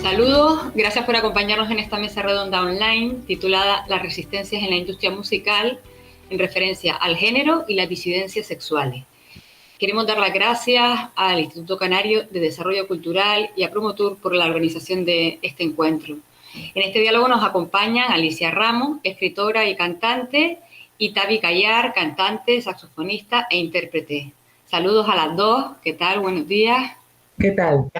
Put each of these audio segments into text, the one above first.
Saludos, gracias por acompañarnos en esta mesa redonda online titulada Las resistencias en la industria musical en referencia al género y las disidencias sexuales. Queremos dar las gracias al Instituto Canario de Desarrollo Cultural y a Promotur por la organización de este encuentro. En este diálogo nos acompañan Alicia Ramos, escritora y cantante, y Tavi Callar, cantante, saxofonista e intérprete. Saludos a las dos, ¿qué tal? Buenos días. ¿Qué tal?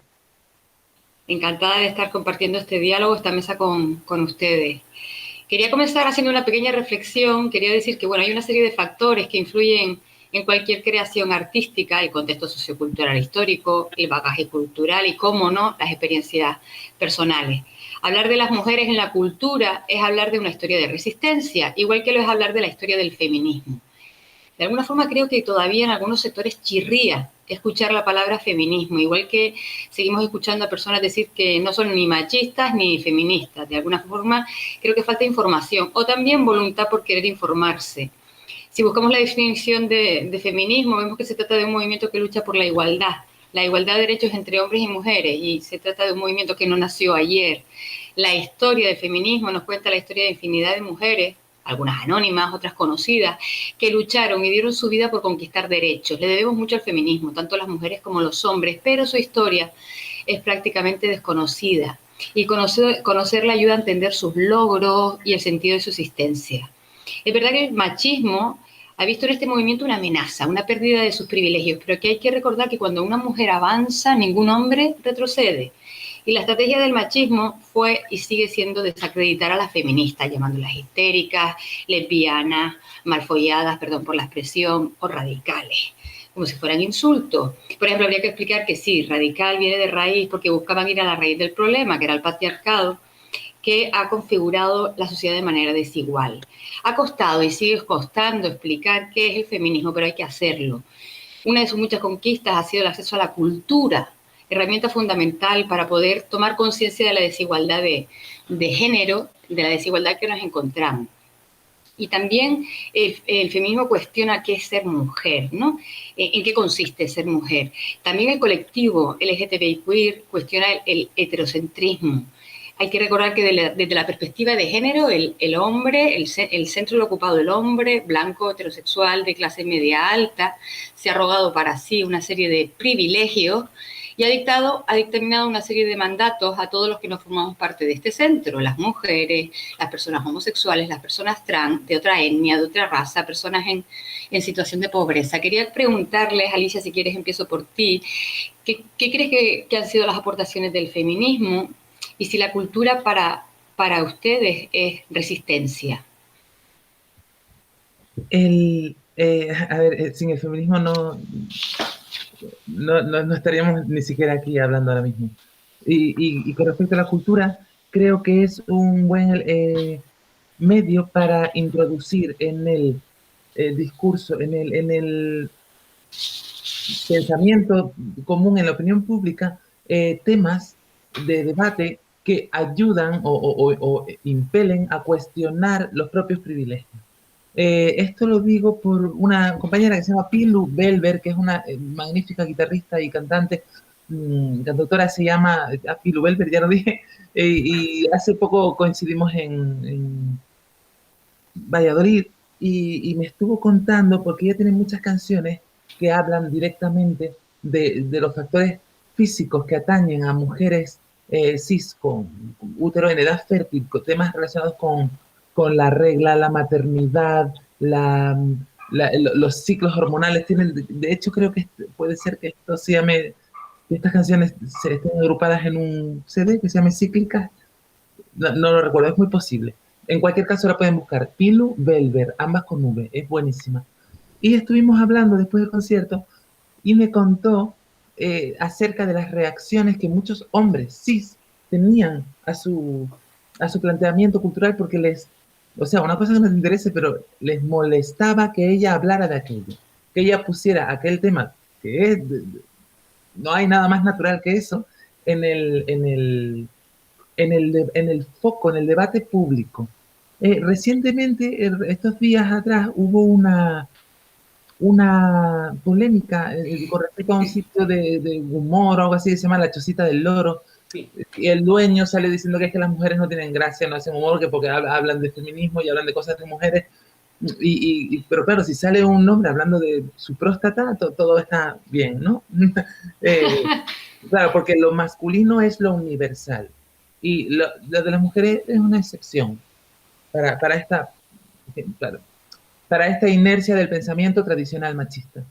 Encantada de estar compartiendo este diálogo, esta mesa con ustedes. Quería comenzar haciendo una pequeña reflexión. Quería decir que, bueno, hay una serie de factores que influyen en cualquier creación artística: el contexto sociocultural histórico, el bagaje cultural y, cómo no, las experiencias personales. Hablar de las mujeres en la cultura es hablar de una historia de resistencia, igual que lo es hablar de la historia del feminismo. De alguna forma creo que todavía en algunos sectores chirría escuchar la palabra feminismo, igual que seguimos escuchando a personas decir que no son ni machistas ni feministas. De alguna forma creo que falta información o también voluntad por querer informarse. Si buscamos la definición de feminismo, vemos que se trata de un movimiento que lucha por la igualdad de derechos entre hombres y mujeres, y se trata de un movimiento que no nació ayer. La historia del feminismo nos cuenta la historia de infinidad de mujeres, algunas anónimas, otras conocidas, que lucharon y dieron su vida por conquistar derechos. Le debemos mucho al feminismo, tanto las mujeres como los hombres, pero su historia es prácticamente desconocida, y conocerla ayuda a entender sus logros y el sentido de su existencia. Es verdad que el machismo ha visto en este movimiento una amenaza, una pérdida de sus privilegios, pero que hay que recordar que cuando una mujer avanza, ningún hombre retrocede. Y la estrategia del machismo fue y sigue siendo desacreditar a las feministas, llamándolas histéricas, lesbianas, malfolladas, perdón por la expresión, o radicales, como si fueran insultos. Por ejemplo, habría que explicar que sí, radical viene de raíz porque buscaban ir a la raíz del problema, que era el patriarcado, que ha configurado la sociedad de manera desigual. Ha costado y sigue costando explicar qué es el feminismo, pero hay que hacerlo. Una de sus muchas conquistas ha sido el acceso a la cultura, herramienta fundamental para poder tomar conciencia de la desigualdad de género, de la desigualdad que nos encontramos. Y también el feminismo cuestiona qué es ser mujer, ¿no? ¿En qué consiste ser mujer? También el colectivo LGTBI queer cuestiona el heterocentrismo. Hay que recordar que desde la perspectiva de género, el hombre, el centro lo ha ocupado el hombre, blanco, heterosexual, de clase media alta, se ha arrogado para sí una serie de privilegios y ha dictaminado una serie de mandatos a todos los que no formamos parte de este centro: las mujeres, las personas homosexuales, las personas trans, de otra etnia, de otra raza, personas en situación de pobreza. Quería preguntarles, Alicia, si quieres empiezo por ti, ¿qué crees que han sido las aportaciones del feminismo y si la cultura para ustedes es resistencia? Sin el feminismo no estaríamos ni siquiera aquí hablando ahora mismo. Y con respecto a la cultura, creo que es un buen medio para introducir en el discurso, en el pensamiento común, en la opinión pública, temas de debate que ayudan o impelen a cuestionar los propios privilegios. Esto lo digo por una compañera que se llama Pilu Belver, que es una magnífica guitarrista y cantante. Cantautora se llama Pilu Belver, ya lo dije, y hace poco coincidimos en Valladolid y me estuvo contando, porque ella tiene muchas canciones que hablan directamente de los factores físicos que atañen a mujeres cis con útero en edad fértil, con temas relacionados con la regla, la maternidad, los ciclos hormonales. De hecho, creo que puede ser que esto se llame, que estas canciones se estén agrupadas en un CD que se llame Cíclicas. No lo recuerdo, es muy posible. En cualquier caso, la pueden buscar. Pilu Belver, ambas con V, es buenísima. Y estuvimos hablando después del concierto y me contó acerca de las reacciones que muchos hombres cis tenían a su planteamiento cultural, porque o sea, una cosa que nos interese, pero les molestaba que ella hablara de aquello, que ella pusiera aquel tema, que no hay nada más natural que eso, en el foco, en el debate público. Recientemente, estos días atrás, hubo una polémica con respecto a un sitio de humor o algo así que se llama La Chocita del Loro, Sí. Y el dueño sale diciendo que es que las mujeres no tienen gracia, no hacen humor, que porque hablan de feminismo y hablan de cosas de mujeres. Pero claro, si sale un hombre hablando de su próstata, todo está bien, ¿no? Claro, porque lo masculino es lo universal y lo de las mujeres es una excepción para esta, claro, para esta inercia del pensamiento tradicional machista.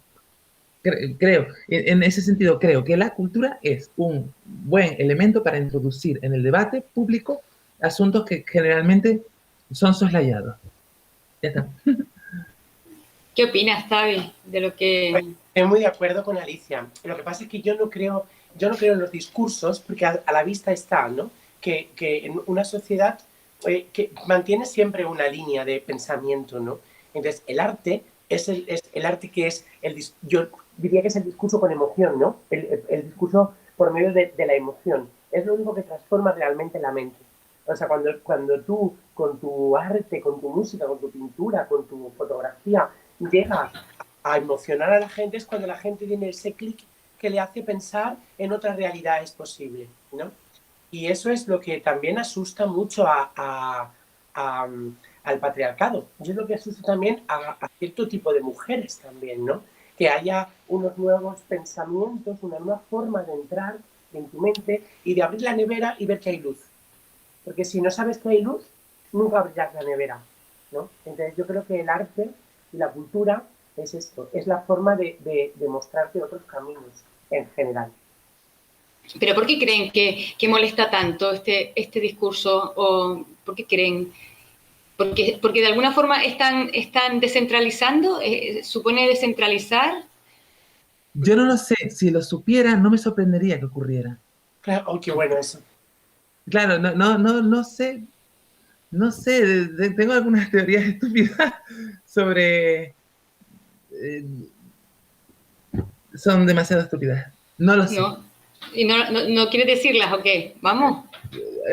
Creo, en ese sentido, creo que la cultura es un buen elemento para introducir en el debate público asuntos que generalmente son soslayados. Ya está. ¿Qué opinas, Tavi, de lo que... Estoy muy de acuerdo con Alicia. Lo que pasa es que yo no creo en los discursos, porque a la vista está, ¿no? Que en una sociedad que mantiene siempre una línea de pensamiento, ¿no? Entonces, el arte es el arte que es yo diría que es el discurso con emoción, ¿no? El discurso por medio de la emoción. Es lo único que transforma realmente la mente. O sea, cuando tú, con tu arte, con tu música, con tu pintura, con tu fotografía, llegas a emocionar a la gente, es cuando la gente tiene ese clic que le hace pensar en otras realidades posibles, ¿no? Y eso es lo que también asusta mucho al patriarcado. Y es lo que asusta también a cierto tipo de mujeres también, ¿no? Que haya unos nuevos pensamientos, una nueva forma de entrar en tu mente y de abrir la nevera y ver que hay luz. Porque si no sabes que hay luz, nunca abrirás la nevera, ¿no? Entonces yo creo que el arte y la cultura es esto, es la forma de mostrarte otros caminos en general. ¿Pero por qué creen que molesta tanto este discurso? ¿O por qué creen? Porque de alguna forma están descentralizando, supone descentralizar. Yo no lo sé, si lo supiera no me sorprendería que ocurriera. Claro, oh, qué bueno eso. Claro, no sé, tengo algunas teorías estúpidas sobre... son demasiado estúpidas, no lo sé. No. ¿Y no quieres decirlas o qué? Vamos.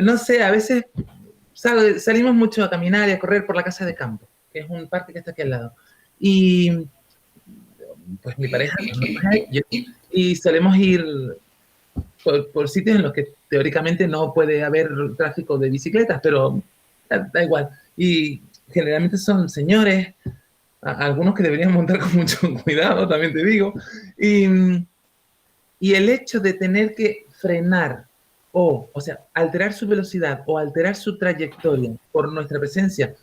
No sé, a veces salimos mucho a caminar y a correr por la casa de campo, que es un parque que está aquí al lado. Y pues mi pareja, y solemos ir por sitios en los que teóricamente no puede haber tráfico de bicicletas, pero da igual. Y generalmente son señores, algunos que deberían montar con mucho cuidado, también te digo. Y el hecho de tener que frenar o sea, alterar su velocidad o alterar su trayectoria por nuestra presencia,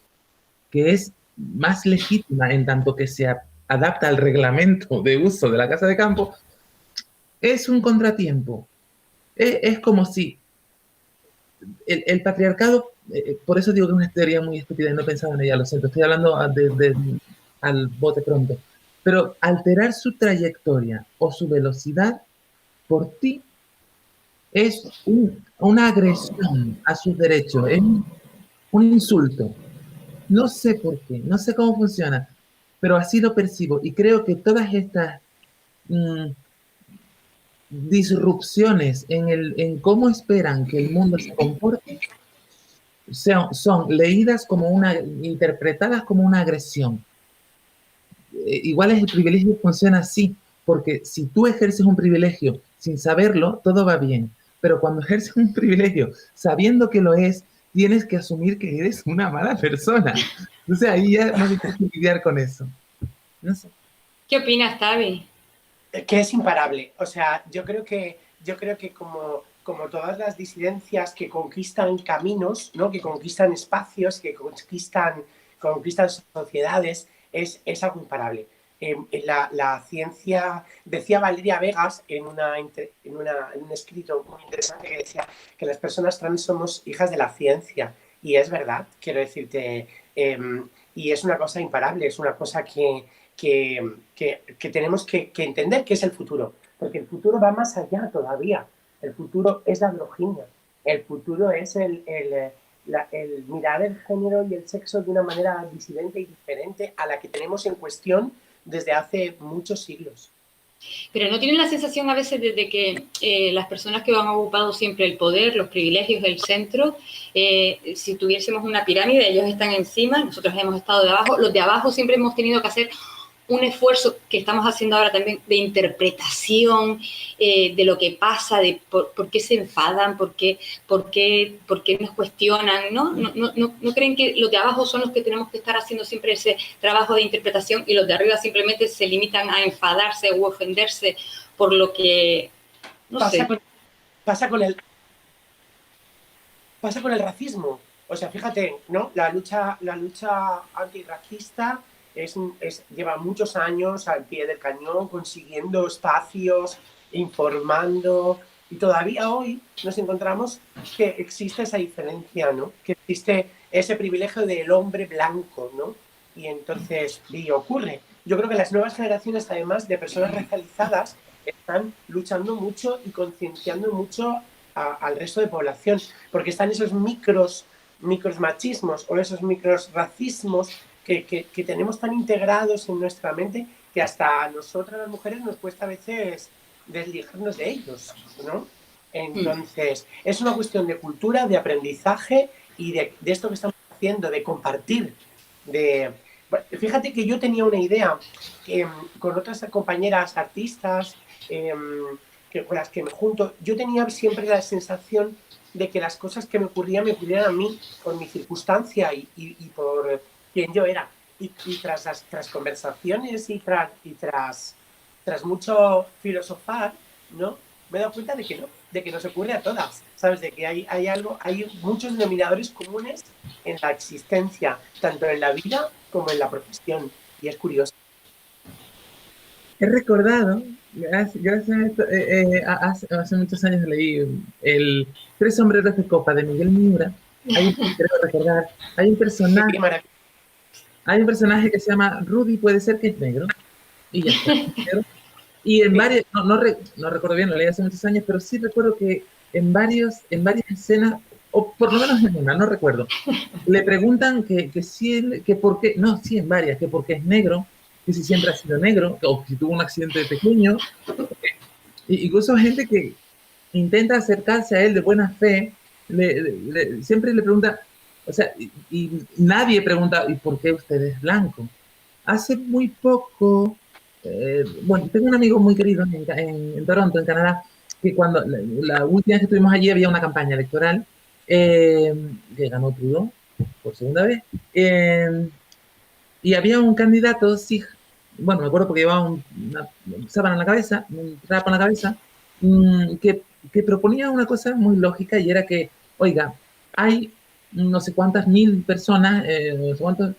que es más legítima en tanto que se adapta al reglamento de uso de la casa de campo, es un contratiempo. Es como si el patriarcado, por eso digo que es una teoría muy estúpida y no pensaba en ella, lo siento, estoy hablando al bote pronto, pero alterar su trayectoria o su velocidad por ti es una agresión a sus derechos, es un insulto. No sé por qué, no sé cómo funciona, pero así lo percibo y creo que todas estas mmm, disrupciones en cómo esperan que el mundo se comporte son leídas como interpretadas como una agresión. Igual es el privilegio funciona así, porque si tú ejerces un privilegio sin saberlo, todo va bien. Pero cuando ejerces un privilegio sabiendo que lo es, tienes que asumir que eres una mala persona. Entonces ahí ya no tienes que lidiar con eso. No sé. ¿Qué opinas, Tavi? Que es imparable. O sea, yo creo que como todas las disidencias que conquistan caminos, ¿no? Que conquistan espacios, que conquistan sociedades, es algo imparable. La ciencia, decía Valeria Vegas en un escrito muy interesante que decía que las personas trans somos hijas de la ciencia. Y es verdad, quiero decirte, y es una cosa imparable, es una cosa que tenemos que entender que es el futuro, porque el futuro va más allá todavía. El futuro es la androginia, el futuro es el mirar el género y el sexo de una manera disidente y diferente a la que tenemos en cuestión desde hace muchos siglos. Pero ¿no tienen la sensación a veces de que las personas que han ocupado siempre el poder, los privilegios del centro, si tuviésemos una pirámide, ellos están encima, nosotros hemos estado de abajo, los de abajo siempre hemos tenido que hacer un esfuerzo que estamos haciendo ahora también de interpretación de lo que pasa, de por qué se enfadan, por qué nos cuestionan, ¿no? ¿No creen que los de abajo son los que tenemos que estar haciendo siempre ese trabajo de interpretación y los de arriba simplemente se limitan a enfadarse u ofenderse por lo que, no sé? Pasa con el racismo. O sea, fíjate, ¿no? La lucha antirracista lleva muchos años al pie del cañón, consiguiendo espacios, informando, y todavía hoy nos encontramos que existe esa diferencia, ¿no? Que existe ese privilegio del hombre blanco, ¿no? Y entonces, y ocurre. Yo creo que las nuevas generaciones, además de personas racializadas, están luchando mucho y concienciando mucho al resto de población, porque están esos micros machismos o esos micros racismos que tenemos tan integrados en nuestra mente que hasta a nosotras las mujeres nos cuesta a veces desligarnos de ellos, ¿no? Entonces, es una cuestión de cultura, de aprendizaje y de esto que estamos haciendo, de compartir. Fíjate que yo tenía una idea con otras compañeras artistas con las que me junto, yo tenía siempre la sensación de que las cosas que me ocurrían a mí por mi circunstancia y por quien yo era. Y tras conversaciones y tras mucho filosofar, ¿no? Me he dado cuenta de que nos ocurre a todas, ¿sabes? De que hay muchos denominadores comunes en la existencia, tanto en la vida como en la profesión, y es curioso. He recordado, gracias a esto, hace muchos años leí el Tres sombreros de copa de Miguel Miura. Quiero recordar, hay un personaje que se llama Rudy, puede ser que es negro, y ya está. Y en varias, no recuerdo bien, lo leí hace muchos años, pero sí recuerdo que en varias escenas, o por lo menos en una, no recuerdo, le preguntan que por qué, no, sí, en varias, que por qué es negro, que si siempre ha sido negro, o si tuvo un accidente pequeño. Incluso gente que intenta acercarse a él de buena fe, siempre le pregunta, o sea, y nadie pregunta, ¿y por qué usted es blanco? Hace muy poco, bueno, tengo un amigo muy querido en Toronto, en Canadá, que cuando la última vez que estuvimos allí había una campaña electoral que ganó Trudeau por segunda vez, y había un candidato, sí, bueno, me acuerdo porque llevaba una sábana en la cabeza, un trapo en la cabeza, que proponía una cosa muy lógica y era que, oiga, hay no sé cuántas mil personas, no sé cuántos,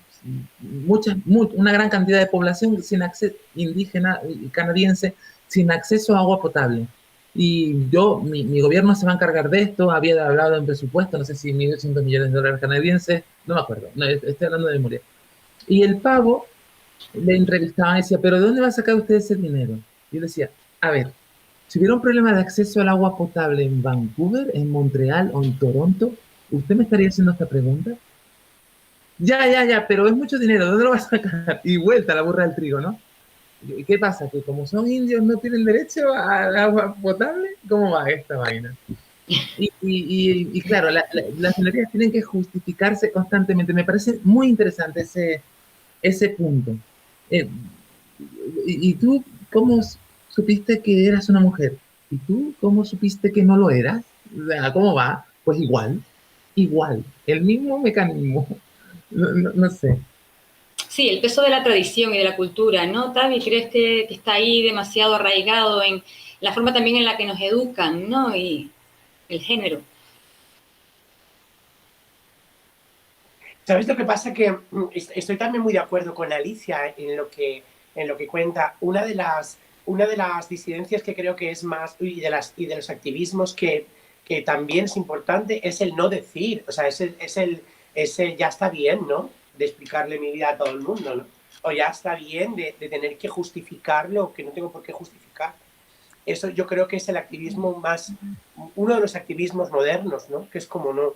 una gran cantidad de población sin acceso, indígena y canadiense, sin acceso a agua potable. Y mi gobierno se va a encargar de esto, había hablado en presupuesto, no sé si 1.200 millones de dólares canadienses, no me acuerdo, no, estoy hablando de memoria. Y el pavo le entrevistaba y decía, ¿pero de dónde va a sacar usted ese dinero? Y yo decía, a ver, si hubiera un problema de acceso al agua potable en Vancouver, en Montreal o en Toronto, ¿usted me estaría haciendo esta pregunta? Ya, pero es mucho dinero, ¿dónde lo vas a sacar? Y vuelta la burra del trigo, ¿no? ¿Y qué pasa? ¿Que como son indios no tienen derecho al agua potable? ¿Cómo va esta vaina? Y claro, las minorías tienen que justificarse constantemente. Me parece muy interesante ese punto. ¿Y tú cómo supiste que eras una mujer? ¿Y tú cómo supiste que no lo eras? ¿Cómo va? Pues igual, el mismo mecanismo. No sé. Sí, el peso de la tradición y de la cultura, ¿no, Tavi? ¿Crees que está ahí demasiado arraigado en la forma también en la que nos educan, ¿no? Y el género. ¿Sabes lo que pasa? Que estoy también muy de acuerdo con Alicia en lo que cuenta. Una de las disidencias que creo que es más, y de los activismos que también es importante, es el no decir. O sea, ese ya está bien, ¿no? De explicarle mi vida a todo el mundo, ¿no? O ya está bien de tener que justificarlo, que no tengo por qué justificar. Eso yo creo que es el activismo uno de los activismos modernos, ¿no? Que es como no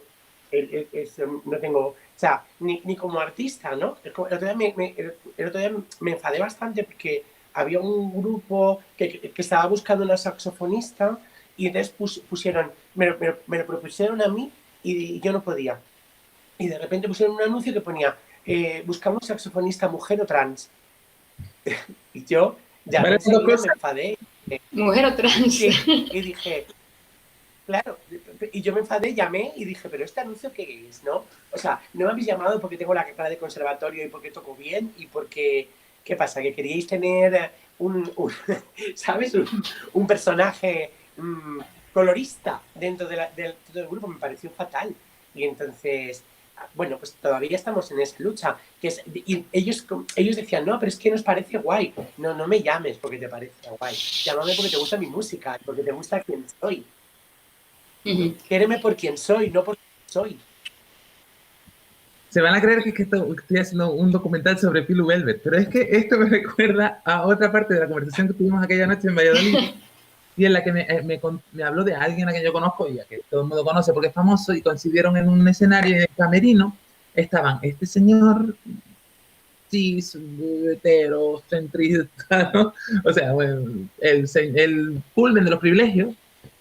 tengo, o sea, ni como artista, ¿no? El otro día me enfadé bastante porque había un grupo que estaba buscando una saxofonista y entonces me lo propusieron a mí y yo no podía. Y de repente pusieron un anuncio que ponía, buscamos saxofonista mujer o trans. Y yo ya Bueno, enseguida cosa. me enfadé. Mujer o trans. Y dije, claro, y yo me enfadé, llamé y dije, pero ¿este anuncio qué es, no? O sea, no me habéis llamado porque tengo la cara de conservatorio y porque toco bien y porque, ¿qué pasa? Que queríais tener ¿sabes? Un personaje colorista dentro del grupo, me pareció fatal. Y entonces, bueno, pues todavía estamos en esa lucha. Y ellos decían, no, pero es que nos parece guay. No, no me llames porque te parece guay. Llámame porque te gusta mi música, porque te gusta quién soy. Quéreme por quien soy, no por quien soy. Se van a creer que estoy haciendo un documental sobre Pilu Velvet, pero es que esto me recuerda a otra parte de la conversación que tuvimos aquella noche en Valladolid, y en la que me habló de alguien a quien yo conozco y a que todo el mundo conoce porque es famoso, y coincidieron en un escenario en el camerino. Estaban este señor cis, heterocentrista, ¿no? O sea, bueno, el culmen de los privilegios,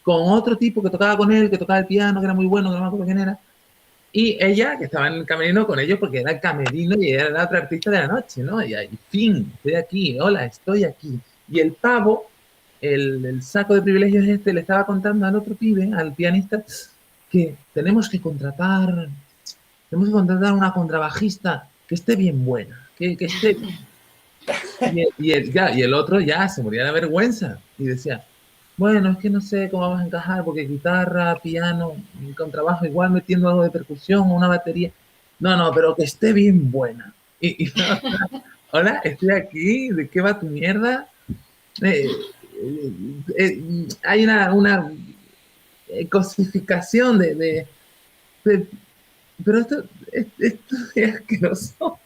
con otro tipo que tocaba con él, que tocaba el piano, que era muy bueno, que no me acuerdo quién era, y ella, que estaba en el camerino con ellos porque era el camerino y era la otra artista de la noche, ¿no? Y ahí, fin, estoy aquí, hola, estoy aquí. Y el pavo, el saco de privilegios este, le estaba contando al otro pibe, al pianista, que tenemos que contratar una contrabajista que esté bien buena, que esté... Y el otro ya se moría de vergüenza y decía, bueno, es que no sé cómo vamos a encajar porque guitarra, piano, contrabajo, igual metiendo algo de percusión o una batería. No, no, pero que esté bien buena. Hola, estoy aquí, ¿de qué va tu mierda? Hay una cosificación de, pero esto es asqueroso.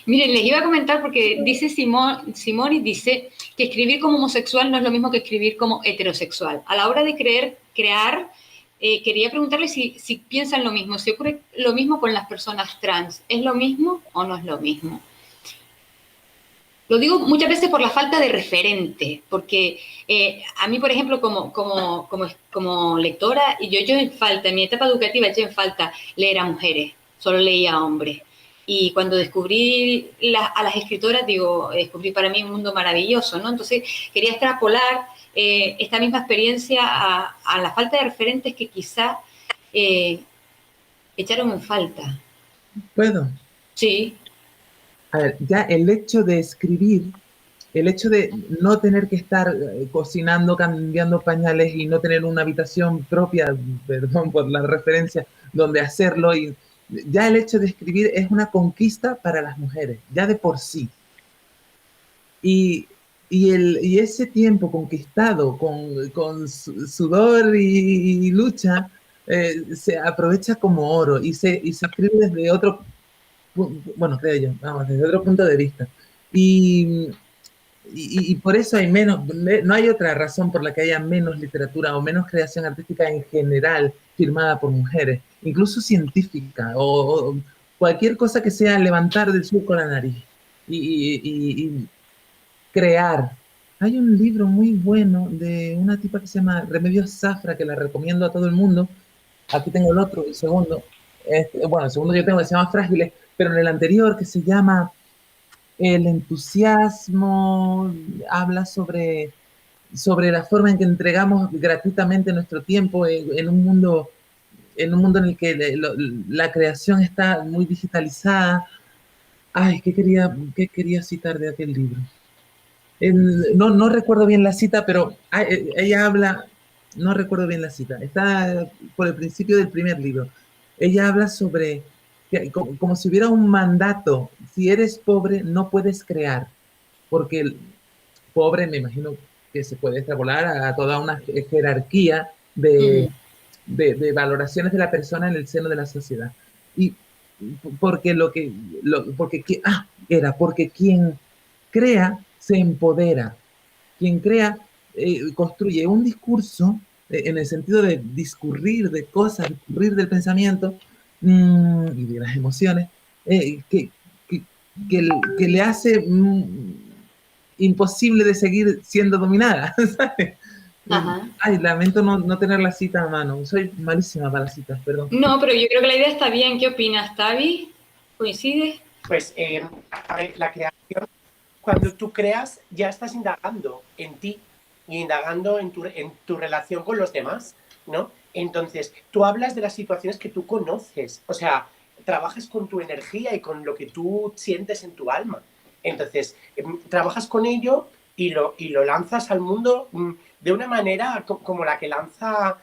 Miren, les iba a comentar porque dice Simón y dice que escribir como homosexual no es lo mismo que escribir como heterosexual. A la hora de crear, quería preguntarle si piensan lo mismo, si ocurre lo mismo con las personas trans. ¿Es lo mismo o no es lo mismo? Lo digo muchas veces por la falta de referente, porque a mí, por ejemplo, como lectora, yo en falta, en mi etapa educativa eché en falta leer a mujeres, solo leía a hombres. Y cuando descubrí a las escritoras, descubrí para mí un mundo maravilloso, ¿no? Entonces quería extrapolar esta misma experiencia a la falta de referentes que quizá echaron en falta. ¿Puedo? Sí. A ver, ya el hecho de escribir, el hecho de no tener que estar cocinando, cambiando pañales y no tener una habitación propia, perdón por la referencia, donde hacerlo, y ya el hecho de escribir es una conquista para las mujeres, ya de por sí. Y ese tiempo conquistado con sudor y lucha se aprovecha como oro y se escribe desde otro, bueno, creo yo, vamos, desde otro punto de vista. Y, y por eso hay menos, no hay otra razón por la que haya menos literatura o menos creación artística en general firmada por mujeres, incluso científica o cualquier cosa que sea levantar del surco la nariz y crear. Hay un libro muy bueno de una tipa que se llama Remedios Zafra, que la recomiendo a todo el mundo. Aquí tengo el otro, el segundo. Bueno, el segundo yo tengo que se llama Frágiles, pero en el anterior que se llama El entusiasmo, habla sobre la forma en que entregamos gratuitamente nuestro tiempo en un mundo en el que la creación está muy digitalizada. Ay, qué quería citar de aquel libro? No recuerdo bien la cita, pero ella habla, no recuerdo bien la cita, está por el principio del primer libro. Ella habla sobre, como si hubiera un mandato, si eres pobre no puedes crear, porque el pobre me imagino que se puede extrapolar a toda una jerarquía de valoraciones de la persona en el seno de la sociedad. Y porque porque quien crea se empodera. Quien crea construye un discurso en el sentido de discurrir de cosas, discurrir del pensamiento y de las emociones, que, que le hace imposible de seguir siendo dominada, ¿sabes? Ajá. Ay, lamento no tener la cita a mano. Soy malísima para las citas, perdón. No, pero yo creo que la idea está bien. ¿Qué opinas, Tavi? ¿Coincide? Pues, a ver, la creación, cuando tú creas, ya estás indagando en ti y indagando en tu relación con los demás, ¿no? Entonces, tú hablas de las situaciones que tú conoces, o sea, trabajas con tu energía y con lo que tú sientes en tu alma. Entonces, trabajas con ello y lo lanzas al mundo de una manera como la que lanza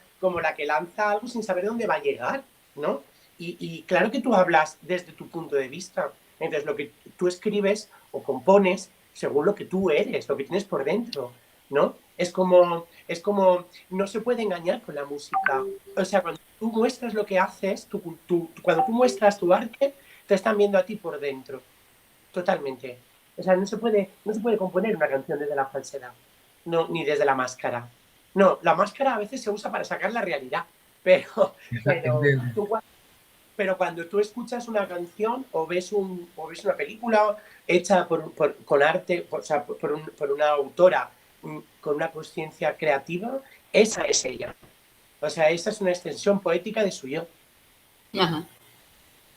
algo sin saber dónde va a llegar, ¿no? Y claro que tú hablas desde tu punto de vista. Entonces, lo que tú escribes o compones según lo que tú eres, lo que tienes por dentro, ¿no? No se puede engañar con la música. O sea, cuando tú muestras lo que haces, cuando tú muestras tu arte, te están viendo a ti por dentro, totalmente. O sea, no se puede componer una canción desde la falsedad, no, ni desde la máscara. No, la máscara a veces se usa para sacar la realidad, pero, pero Entiendo. tú pero cuando tú escuchas una canción o ves una película hecha con arte, o sea, por una autora con una conciencia creativa, esa es ella. O sea, esa es una extensión poética de su yo. Ajá.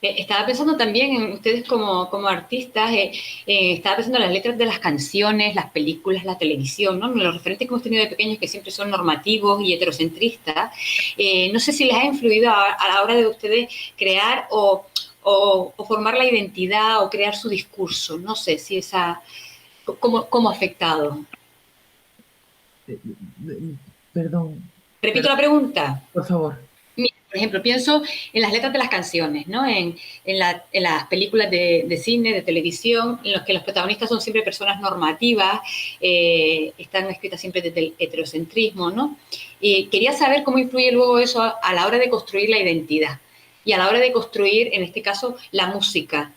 Estaba pensando también en ustedes como artistas, estaba pensando en las letras de las canciones, las películas, la televisión, ¿no? Los referentes que hemos tenido de pequeños que siempre son normativos y heterocentristas. No sé si les ha influido a la hora de ustedes crear o formar la identidad o crear su discurso. No sé si cómo ha afectado. Eh, eh, Perdón, Repito pero la pregunta. por favor. Mira, por ejemplo, pienso en las letras de las canciones, ¿no? En las películas de cine, de televisión, en los que los protagonistas son siempre personas normativas, están escritas siempre desde el heterocentrismo, ¿no? Y quería saber cómo influye luego eso a la hora de construir la identidad y a la hora de construir, en este caso, la música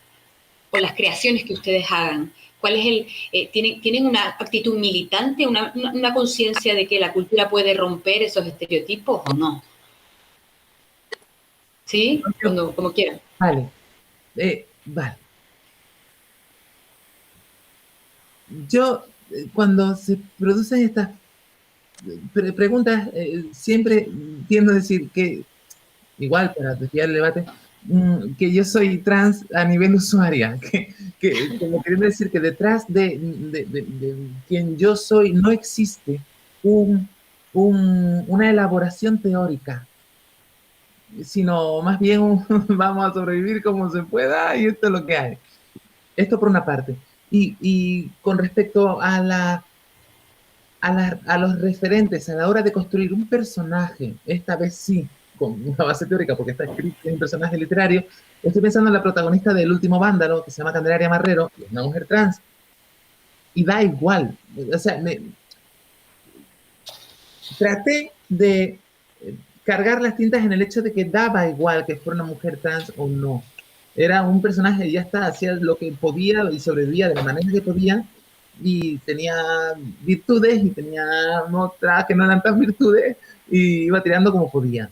o las creaciones que ustedes hagan. ¿Cuál es tienen una actitud militante, una conciencia de que la cultura puede romper esos estereotipos o no? ¿Sí? Como quieran. Vale, vale. Yo, cuando se producen estas preguntas, siempre tiendo a decir que, igual para desviar el debate, que yo soy trans a nivel usuaria, que como queriendo decir que detrás de quien yo soy no existe una elaboración teórica, sino más bien vamos a sobrevivir como se pueda y esto es lo que hay. Esto por una parte. Y con respecto a los referentes a la hora de construir un personaje, esta vez sí, con una base teórica porque está escrito en un personaje literario, estoy pensando en la protagonista del último Vándalo, que se llama Candelaria Marrero, que es una mujer trans, y da igual. O sea, traté de cargar las tintas en el hecho de que daba igual que fuera una mujer trans o no. Era un personaje y ya está, hacía lo que podía y sobrevivía de la manera que podía y tenía virtudes y tenía otras que no eran tan virtudes y iba tirando como podía.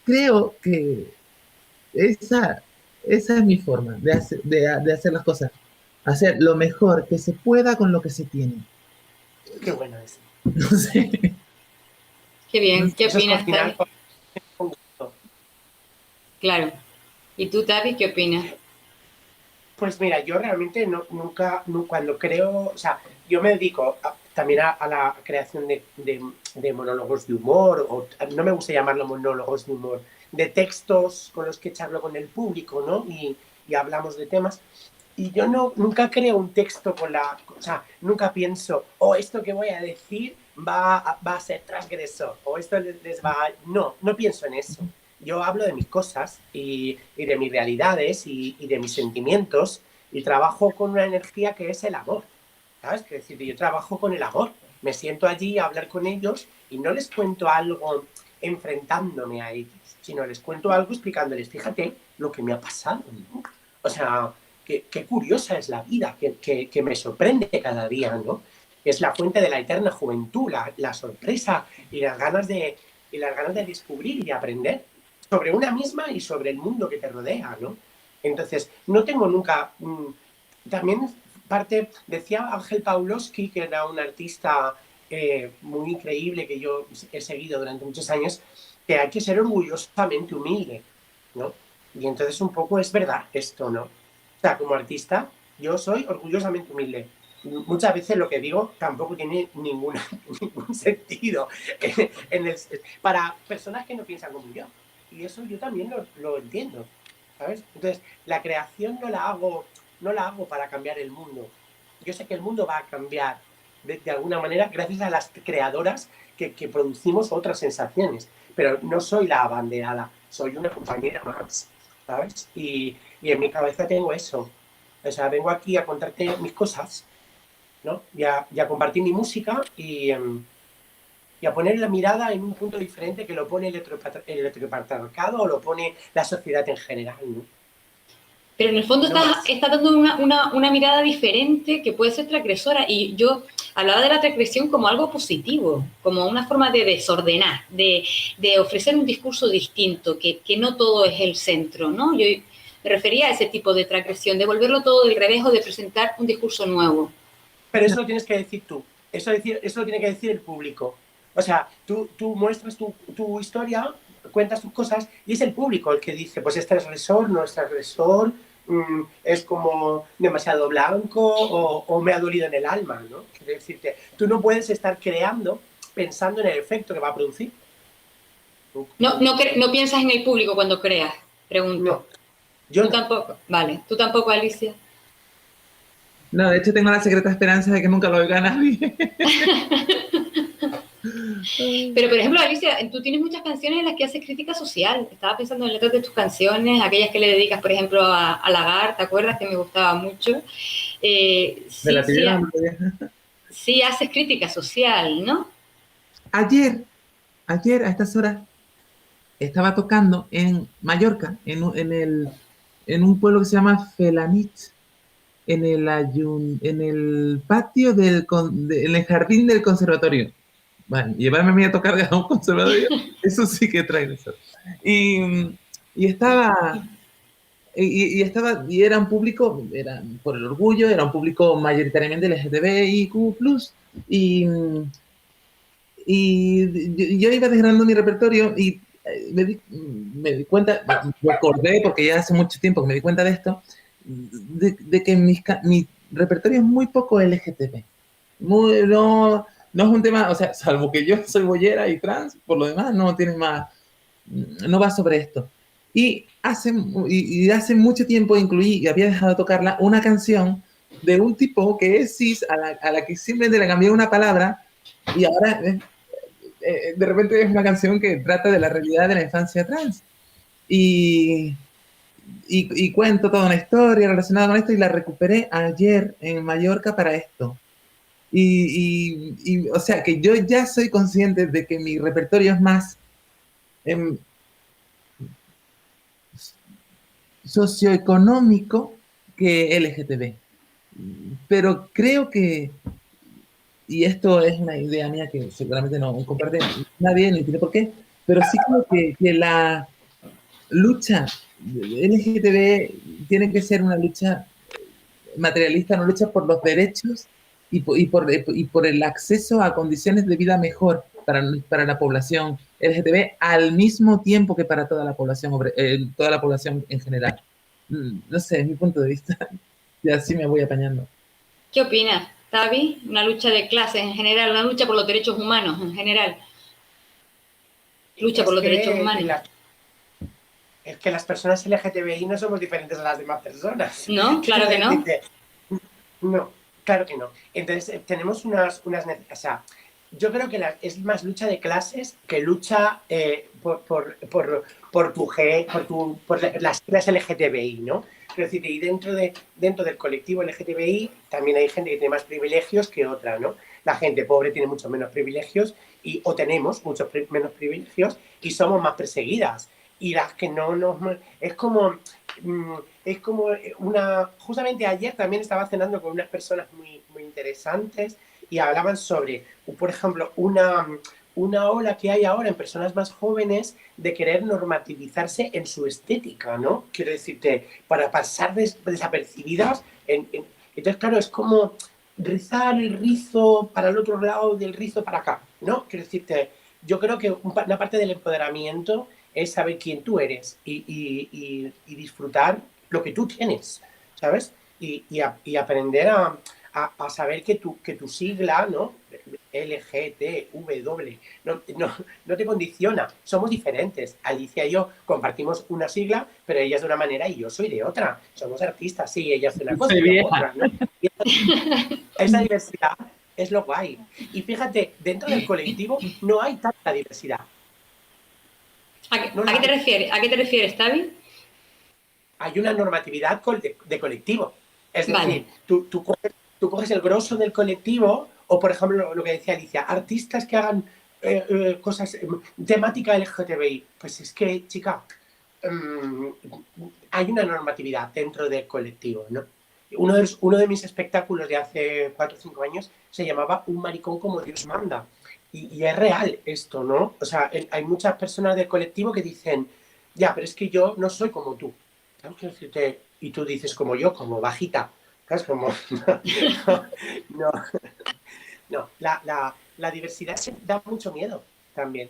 Creo que esa es mi forma de hacer las cosas, hacer lo mejor que se pueda con lo que se tiene. Qué bueno es. No sé. Qué bien. ¿Qué Eso es opinas, cocinar Tavi? con gusto. Claro. ¿Y tú, Tavi, qué opinas? Pues mira, yo realmente cuando creo, o sea, yo me dedico también a la creación de monólogos de humor, o no me gusta llamarlo monólogos de humor, de textos con los que charlo con el público, ¿no? Y hablamos de temas. Y yo nunca creo un texto o sea, nunca pienso, esto que voy a decir va a ser transgresor, o esto les va a... No, no pienso en eso. Yo hablo de mis cosas y de mis realidades y de mis sentimientos y trabajo con una energía que es el amor, ¿sabes? Es decir, yo trabajo con el amor. Me siento allí a hablar con ellos y no les cuento algo enfrentándome a ellos, sino les cuento algo explicándoles, fíjate lo que me ha pasado, ¿no? O sea, qué curiosa es la vida, que me sorprende cada día, ¿no? Es la fuente de la eterna juventud, la sorpresa y las ganas de descubrir y de aprender sobre una misma y sobre el mundo que te rodea, ¿no? Entonces, no tengo nunca... también decía Ángel Pawlowski, que era un artista muy increíble que yo he seguido durante muchos años, que hay que ser orgullosamente humilde, ¿no? Y entonces un poco es verdad esto, ¿no? O sea, como artista, yo soy orgullosamente humilde. Muchas veces lo que digo tampoco tiene ningún sentido para personas que no piensan como yo. Y eso yo también lo entiendo, ¿sabes? Entonces, la creación no la hago para cambiar el mundo. Yo sé que el mundo va a cambiar de alguna manera gracias a las creadoras que producimos otras sensaciones. Pero no soy la abanderada, soy una compañera más, ¿sabes? Y en mi cabeza tengo eso. O sea, vengo aquí a contarte mis cosas, ¿no? Y a compartir mi música y a poner la mirada en un punto diferente que lo pone el heteropatriarcado o lo pone la sociedad en general, ¿no? Pero en el fondo No más. está dando una mirada diferente que puede ser transgresora. Y yo hablaba de la transgresión como algo positivo, como una forma de desordenar, de ofrecer un discurso distinto, que no todo es el centro, ¿no? Yo me refería a ese tipo de transgresión, de volverlo todo del revés o de presentar un discurso nuevo. Pero eso lo tienes que decir tú. Eso lo tiene que decir el público. O sea, tú muestras tu historia, cuentas tus cosas y es el público el que dice, pues este agresor, no es agresor, es como demasiado blanco o me ha dolido en el alma, ¿no? Quiero decirte, tú no puedes estar creando pensando en el efecto que va a producir. No piensas en el público cuando creas, pregunto. No, yo Tú no. tampoco, vale. Tú tampoco, Alicia. No, de hecho tengo la secreta esperanza de que nunca lo oiga nadie. Pero, por ejemplo, Alicia, tú tienes muchas canciones en las que haces crítica social. Estaba pensando en letras de tus canciones, aquellas que le dedicas, por ejemplo, a Lagar, ¿te acuerdas? Que me gustaba mucho. Me Sí, la sí, pidieron. sí haces crítica social, ¿no? Ayer, ayer a estas horas, estaba tocando en Mallorca, en un pueblo que se llama Felanitx, en el patio en el jardín del conservatorio. Bueno, llevarme a mí a tocar a un conservatorio, eso sí que trae eso. Y, y estaba, y era un público, era por el orgullo, era un público mayoritariamente LGTBIQ+, y, y yo iba desgranando mi repertorio y me di cuenta, me acordé porque ya hace mucho tiempo que me di cuenta de esto, de que mi repertorio es muy poco LGTB. No es un tema, o sea, salvo que yo soy boyera y trans, por lo demás no tiene más, no va sobre esto. Y hace mucho tiempo incluí, y había dejado de tocarla, una canción de un tipo que es cis, a la que simplemente le cambié una palabra, y ahora de repente es una canción que trata de la realidad de la infancia trans. Y, y cuento toda una historia relacionada con esto y la recuperé ayer en Mallorca para esto. O sea, que yo ya soy consciente de que mi repertorio es más em, socioeconómico que LGTB. Pero creo que, y esto es una idea mía que seguramente no comparte nadie, ni tiene por qué, pero sí creo que la lucha LGTB tiene que ser una lucha materialista, una lucha por los derechos y por el acceso a condiciones de vida mejor para la población LGTB al mismo tiempo que para toda la población en general. No sé, es mi punto de vista. Y así me voy apañando. ¿Qué opinas, Tavi? Una lucha de clases en general, una lucha por los derechos humanos en general. Lucha por Es los derechos que, humanos. es que las personas LGTBI no somos diferentes a las demás personas. ¿No? Claro Quiero que no. decirte, no, claro que no. Entonces, tenemos unas o sea, yo creo que es más lucha de clases que lucha por las siglas LGTBI, ¿no? Quiero decir, y dentro del colectivo LGTBI también hay gente que tiene más privilegios que otra, ¿no? La gente pobre tiene mucho menos privilegios o tenemos muchos menos privilegios y somos más perseguidas. Y las que no nos... Es como es como justamente ayer también estaba cenando con unas personas muy, muy interesantes y hablaban sobre, por ejemplo, una ola que hay ahora en personas más jóvenes de querer normativizarse en su estética, ¿no? Quiero decirte, para pasar desapercibidas. Entonces, claro, es como rizar el rizo para el otro lado del rizo para acá, ¿no? Quiero decirte, yo creo que una parte del empoderamiento es saber quién tú eres y disfrutar lo que tú tienes, ¿sabes? Y aprender a saber que tu sigla, ¿no? LGTW, no te condiciona. Somos diferentes. Alicia y yo compartimos una sigla, pero ella es de una manera y yo soy de otra. Somos artistas, sí, ella hace una cosa Soy y yo vieja. otra, ¿no? Y esa diversidad es lo guay. Y fíjate, dentro del colectivo no hay tanta diversidad. ¿A qué te refieres? ¿A qué te refieres, Tavi? Hay una normatividad de colectivo. Es Vale. decir, tú coges el grosso del colectivo, o por ejemplo, lo que decía Alicia, artistas que hagan cosas, temática LGTBI. Pues es que, chica, hay una normatividad dentro del colectivo, ¿no? Uno de mis espectáculos de hace 4 o 5 años se llamaba Un maricón como Dios manda. Y es real esto, ¿no? O sea, hay muchas personas del colectivo que dicen, ya, pero es que yo no soy como tú. ¿Sabes qué decirte? Y tú dices como yo, como bajita. ¿Sabes? Como... no, no. La diversidad da mucho miedo también.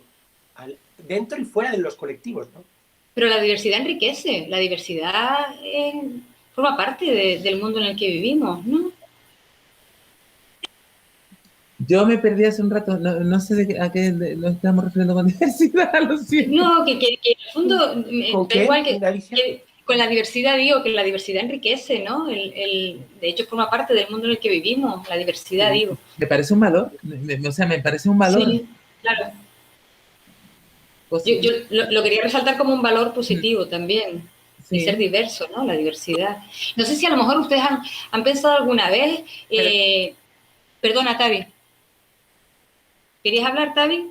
Dentro y fuera de los colectivos, ¿no? Pero la diversidad enriquece, la diversidad forma parte del mundo en el que vivimos, ¿no? Yo me perdí hace un rato, no sé a qué nos estamos refiriendo con diversidad, lo siento. No, que en el fondo, ¿Con da qué, igual Alicia? que con la diversidad digo que la diversidad enriquece, ¿no? De hecho, forma parte del mundo en el que vivimos, la diversidad, digo. Me parece un valor, o sea, me parece un valor. Sí, claro. Yo lo quería resaltar como un valor positivo también, Sí. y ser diverso, ¿no? La diversidad. No sé si a lo mejor ustedes han pensado alguna vez, perdona, Tavi. ¿Querías hablar, Tavi?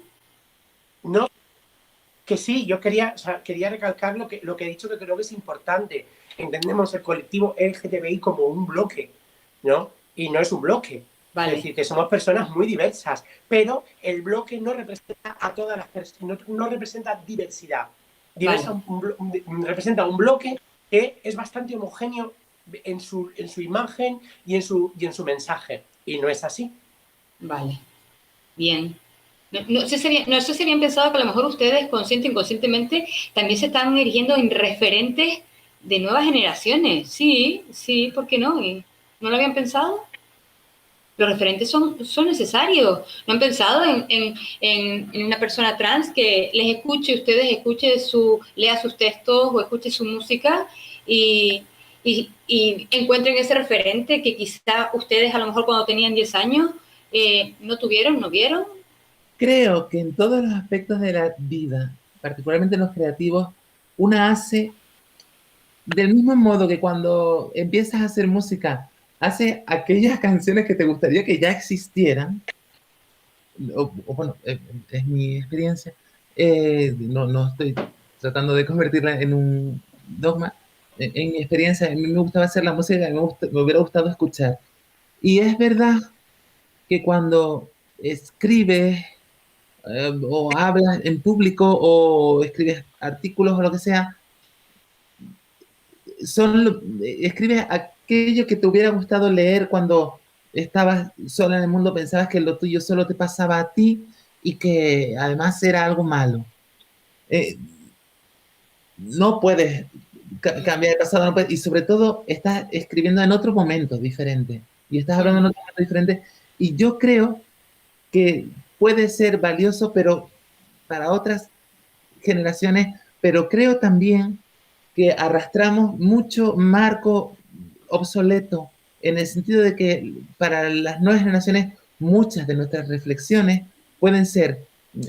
No, que sí, yo quería recalcar lo que he dicho, que creo que es importante. Entendemos el colectivo LGTBI como un bloque, ¿no? Y no es un bloque. Vale. Es decir, que somos personas muy diversas, pero el bloque no representa a todas las personas, no representa diversidad. Representa un bloque que es bastante homogéneo en su imagen y en su mensaje. Y no es así. Vale, bien. No sé si habían pensado que a lo mejor ustedes, consciente o inconscientemente, también se están erigiendo en referentes de nuevas generaciones. Sí, ¿por qué no? ¿No lo habían pensado? Los referentes son necesarios. ¿No han pensado en una persona trans que les escuche, ustedes lea sus textos o escuche su música y encuentren ese referente que quizá ustedes a lo mejor cuando tenían 10 años no tuvieron, no vieron? Creo que en todos los aspectos de la vida, particularmente en los creativos, una hace del mismo modo que cuando empiezas a hacer música, hace aquellas canciones que te gustaría que ya existieran, bueno, es mi experiencia, no estoy tratando de convertirla en un dogma, en mi experiencia, a mí me gustaba hacer la música que me hubiera gustado escuchar. Y es verdad que cuando escribes o hablas en público o escribes artículos o lo que sea, escribes aquello que te hubiera gustado leer cuando estabas sola en el mundo, pensabas que lo tuyo solo te pasaba a ti y que además era algo malo. No puedes cambiar el pasado, no puedes, y sobre todo estás escribiendo en otro momento diferente y estás hablando en otro momento diferente. Y yo creo que puede ser valioso, pero para otras generaciones, pero creo también que arrastramos mucho marco obsoleto en el sentido de que para las nuevas generaciones muchas de nuestras reflexiones pueden ser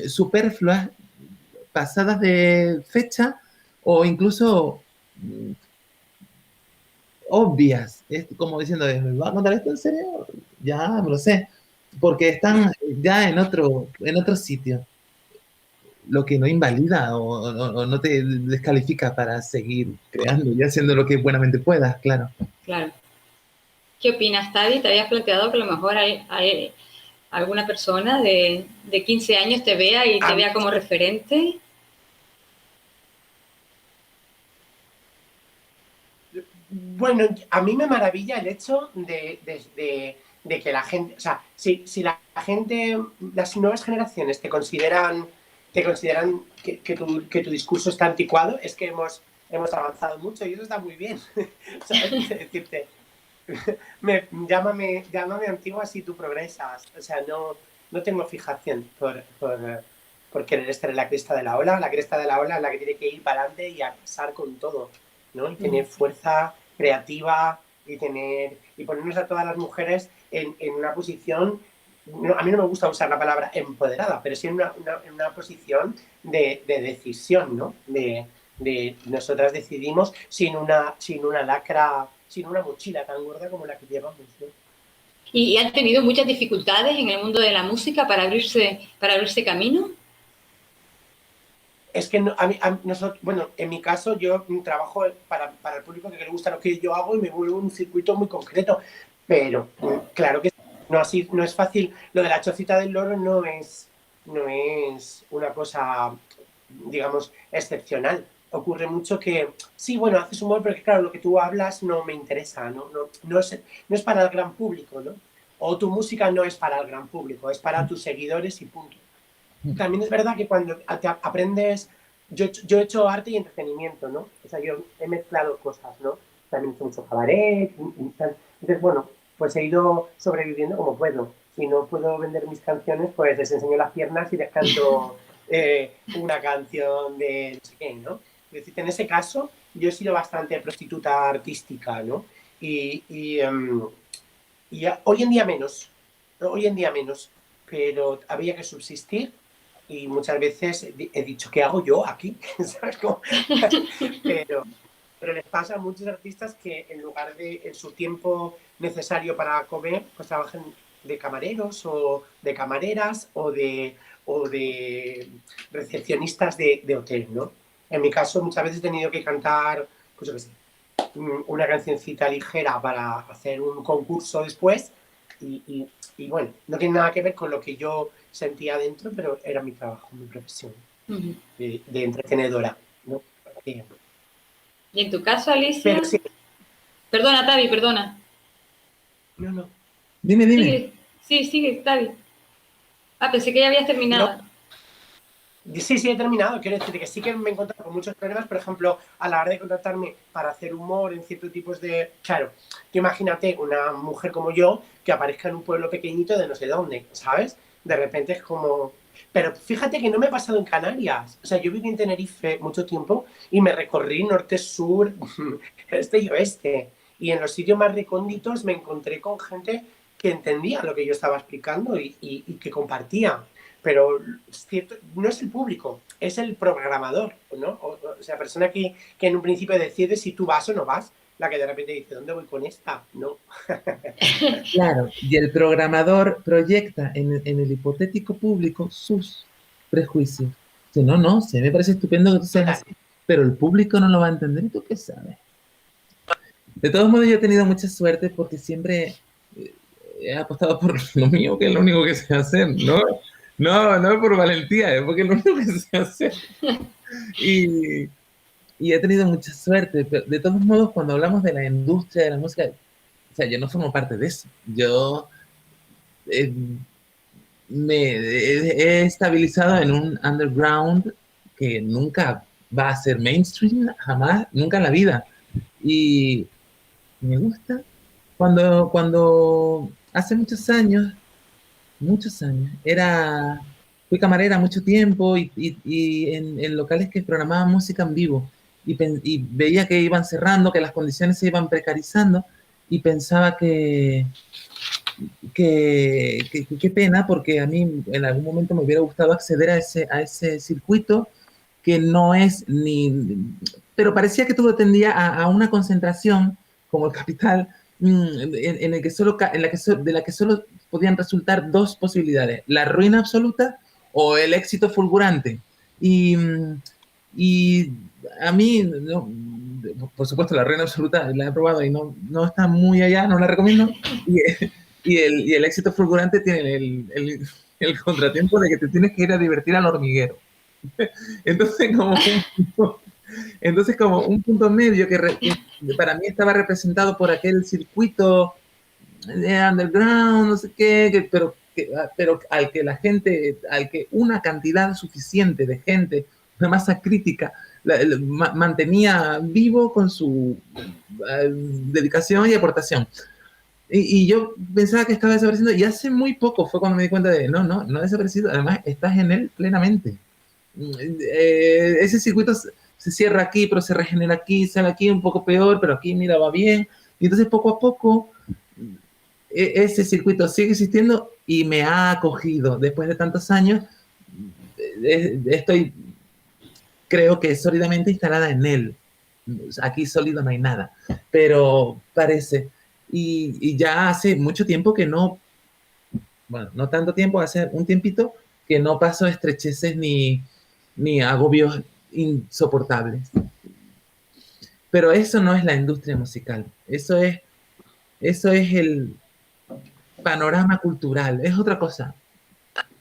superfluas, pasadas de fecha o incluso obvias. Es como diciendo, ¿me va a contar esto en serio? Ya, me lo sé. Porque están ya en otro sitio, lo que no invalida o no te descalifica para seguir creando y haciendo lo que buenamente puedas, claro. Claro. ¿Qué opinas, Tavi? ¿Te habías planteado que a lo mejor hay alguna persona de 15 años te vea y te vea como referente? Bueno, a mí me maravilla el hecho de que la gente, o sea, si la gente, las nuevas generaciones te consideran te consideran que tu discurso está anticuado, es que hemos avanzado mucho y eso está muy bien. ¿Sabes? Decirte, llámame antigua si tú progresas. O sea, no tengo fijación por querer estar en la cresta de la ola. La cresta de la ola es la que tiene que ir para adelante y arrasar con todo, ¿no? Y tener fuerza creativa y ponernos a todas las mujeres en una posición. A mí no me gusta usar la palabra empoderada, pero sí en una posición de decisión, ¿no? De nosotras decidimos sin una lacra, sin una mochila tan gorda como la que llevamos, ¿no? ¿Y han tenido muchas dificultades en el mundo de la música para abrirse camino? Es que nosotros, bueno, en mi caso yo trabajo para el público que le gusta lo que yo hago y me vuelvo un circuito muy concreto, pero claro que no es fácil. Lo de la chocita del loro no es una cosa, digamos, excepcional. Ocurre mucho que, sí, bueno, haces humor, pero que claro, lo que tú hablas no me interesa, no es para el gran público, ¿no? O tu música no es para el gran público, es para tus seguidores y punto. También es verdad que cuando te aprendes, yo he hecho arte y entretenimiento, ¿no? O sea, yo he mezclado cosas, ¿no? También he hecho mucho cabaret, entonces, bueno, pues he ido sobreviviendo como puedo. Si no puedo vender mis canciones, pues les enseño las piernas y les canto una canción de no sé qué, ¿no? Es decir, en ese caso, yo he sido bastante prostituta artística, ¿no? Y hoy en día menos, pero había que subsistir y muchas veces he dicho, ¿qué hago yo aquí? ¿Sabes cómo? Pero les pasa a muchos artistas que en lugar de en su tiempo necesario para comer, pues trabajan de camareros o de camareras o de recepcionistas de hotel, ¿no? En mi caso muchas veces he tenido que cantar, pues yo qué sé, una cancioncita ligera para hacer un concurso después y bueno, no tiene nada que ver con lo que yo sentía dentro, pero era mi trabajo, mi profesión de entretenedora, ¿no? ¿Y en tu caso, Alicia? Pero sí. Perdona, Tavi, perdona. No. Dime. Sigue, Tavi. Pensé que ya habías terminado. No. Sí, he terminado. Quiero decir que sí que me he encontrado con muchos problemas, por ejemplo, a la hora de contratarme para hacer humor en ciertos tipos de... Claro, tú imagínate una mujer como yo que aparezca en un pueblo pequeñito de no sé dónde, ¿sabes? De repente es como... Pero fíjate que no me ha pasado en Canarias. O sea, yo viví en Tenerife mucho tiempo y me recorrí norte, sur, este y oeste. Y en los sitios más recónditos me encontré con gente que entendía lo que yo estaba explicando y que compartía. Pero cierto, no es el público, es el programador, ¿no? O sea, persona que en un principio decide si tú vas o no vas, la que de repente dice, ¿dónde voy con esta? No. Claro, y el programador proyecta en el hipotético público sus prejuicios. Si no, se me parece estupendo que tú seas así, pero el público no lo va a entender y tú qué sabes. De todos modos, yo he tenido mucha suerte porque siempre he apostado por lo mío, que es lo único que sé hacer, ¿no? No por valentía, es porque es lo único que sé hacer. Y he tenido mucha suerte. Pero de todos modos, cuando hablamos de la industria de la música, o sea, yo no formo parte de eso. Yo me he estabilizado en un underground que nunca va a ser mainstream, jamás, nunca en la vida. Y me gusta. Cuando hace muchos años, fui camarera mucho tiempo y en locales que programaban música en vivo y veía que iban cerrando, que las condiciones se iban precarizando y pensaba que qué pena, porque a mí en algún momento me hubiera gustado acceder a ese circuito que no es ni... Pero parecía que todo tendía a una concentración, como el capital, en la que solo podían resultar dos posibilidades, la ruina absoluta o el éxito fulgurante. Y a mí, no, por supuesto, la ruina absoluta la he probado y no está muy allá, no la recomiendo. Y el éxito fulgurante tiene el contratiempo de que te tienes que ir a divertir al hormiguero. Entonces, como un punto medio que para mí estaba representado por aquel circuito de underground, no sé qué, pero pero al que una cantidad suficiente de gente, una masa crítica, mantenía vivo con su dedicación y aportación. Y yo pensaba que estaba desapareciendo, y hace muy poco fue cuando me di cuenta de, no ha desaparecido, además estás en él plenamente. Ese circuito se cierra aquí, pero se regenera aquí, sale aquí un poco peor, pero aquí, mira, va bien. Y entonces poco a poco ese circuito sigue existiendo y me ha acogido. Después de tantos años, estoy, creo que sólidamente instalada en él. Aquí sólido no hay nada, pero parece. Y ya hace mucho tiempo que no, bueno, no tanto tiempo, hace un tiempito que no paso estrecheces ni agobios insoportables. Pero eso no es la industria musical, eso es el panorama cultural, es otra cosa,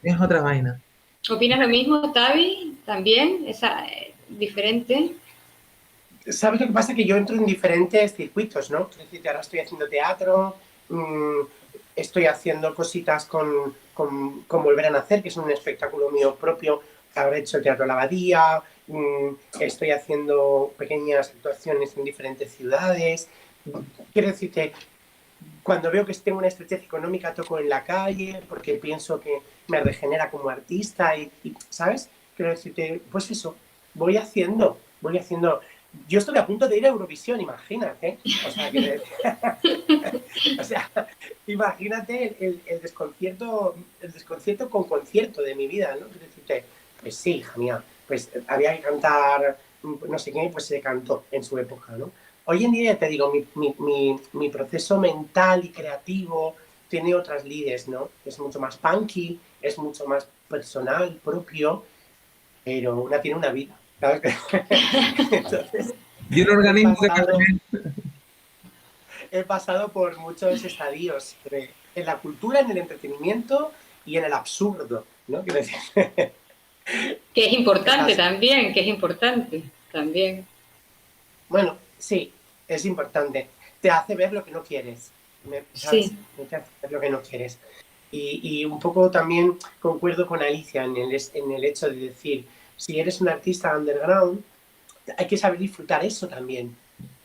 es otra vaina. ¿Opinas lo mismo, Tavi? ¿También? ¿Es diferente? ¿Sabes lo que pasa? Que yo entro en diferentes circuitos, ¿no? Es decir, ahora estoy haciendo teatro, estoy haciendo cositas con Volver a Nacer, que es un espectáculo mío propio. Ahora he hecho el Teatro La Abadía, estoy haciendo pequeñas actuaciones en diferentes ciudades. Quiero decirte, cuando veo que tengo una estrechez económica, toco en la calle, porque pienso que me regenera como artista y ¿sabes? Quiero decirte, pues eso, voy haciendo. Yo estoy a punto de ir a Eurovisión, imagínate. O sea, imagínate el desconcierto con concierto de mi vida, ¿no? Quiero decirte, pues sí, hija mía, pues había que cantar, no sé qué, pues se cantó en su época, ¿no? Hoy en día, te digo, mi proceso mental y creativo tiene otras lides, ¿no? Es mucho más punky, es mucho más personal, propio, pero una tiene una vida, ¿sabes? Entonces, Y un organismo he pasado por muchos estadios en la cultura, en el entretenimiento y en el absurdo, ¿no? Quiero decir. Que es importante también. Bueno, sí, es importante. Te hace ver lo que no quieres, ¿sabes? Sí. Te hace ver lo que no quieres. Y un poco también concuerdo con Alicia en el hecho de decir, si eres un artista underground, hay que saber disfrutar eso también.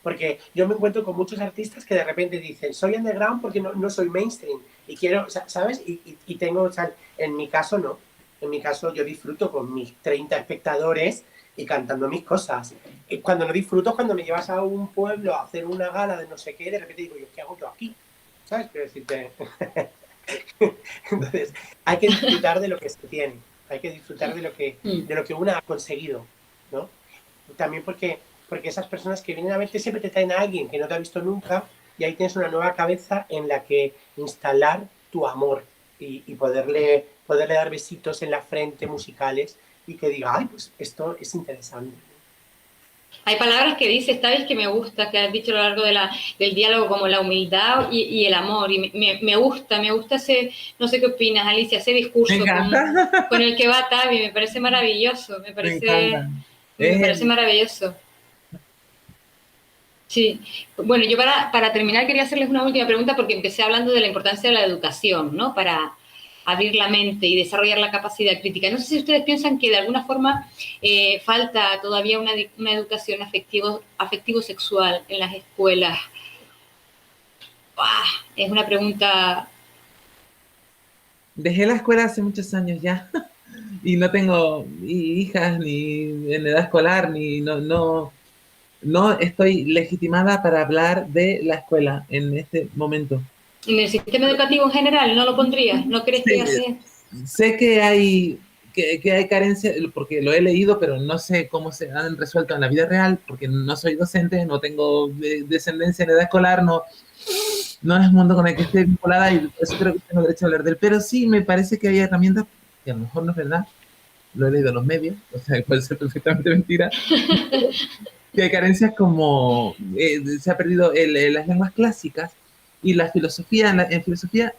Porque yo me encuentro con muchos artistas que de repente dicen, soy underground porque no soy mainstream. Y quiero, ¿sabes? Y tengo, o sea, en mi caso no. En mi caso yo disfruto con mis 30 espectadores y cantando mis cosas. Y cuando no disfruto es cuando me llevas a un pueblo a hacer una gala de no sé qué, de repente digo, ¿qué hago yo aquí? ¿Sabes? Quiero decirte. Entonces, hay que disfrutar de lo que se tiene. Hay que disfrutar de lo que uno ha conseguido, ¿no? También porque esas personas que vienen a verte siempre te traen a alguien que no te ha visto nunca y ahí tienes una nueva cabeza en la que instalar tu amor y poderle dar besitos en la frente musicales y que diga, ay, pues esto es interesante. Hay palabras que dices, Tavis, que me gusta, que has dicho a lo largo del diálogo, como la humildad y el amor. Y me gusta ese, no sé qué opinas, Alicia, ese discurso con el que va Tavi, me parece maravilloso, me parece maravilloso. Sí, bueno, yo para terminar quería hacerles una última pregunta porque empecé hablando de la importancia de la educación, ¿no? Para abrir la mente y desarrollar la capacidad crítica. No sé si ustedes piensan que de alguna forma falta todavía una educación afectivo-sexual en las escuelas. Es una pregunta... Dejé la escuela hace muchos años ya y no tengo hijas ni en edad escolar, no estoy legitimada para hablar de la escuela en este momento. ¿En el sistema educativo en general no lo pondrías? ¿No crees que así? Sé que hay carencia, porque lo he leído, pero no sé cómo se han resuelto en la vida real, porque no soy docente, no tengo descendencia en edad escolar, no es un mundo con el que esté vinculada y por eso creo que tengo derecho a hablar de él. Pero sí, me parece que hay herramientas, que a lo mejor no es verdad, lo he leído en los medios, o sea, puede ser perfectamente mentira, que hay carencias como se ha perdido las lenguas clásicas y la filosofía. En filosofía,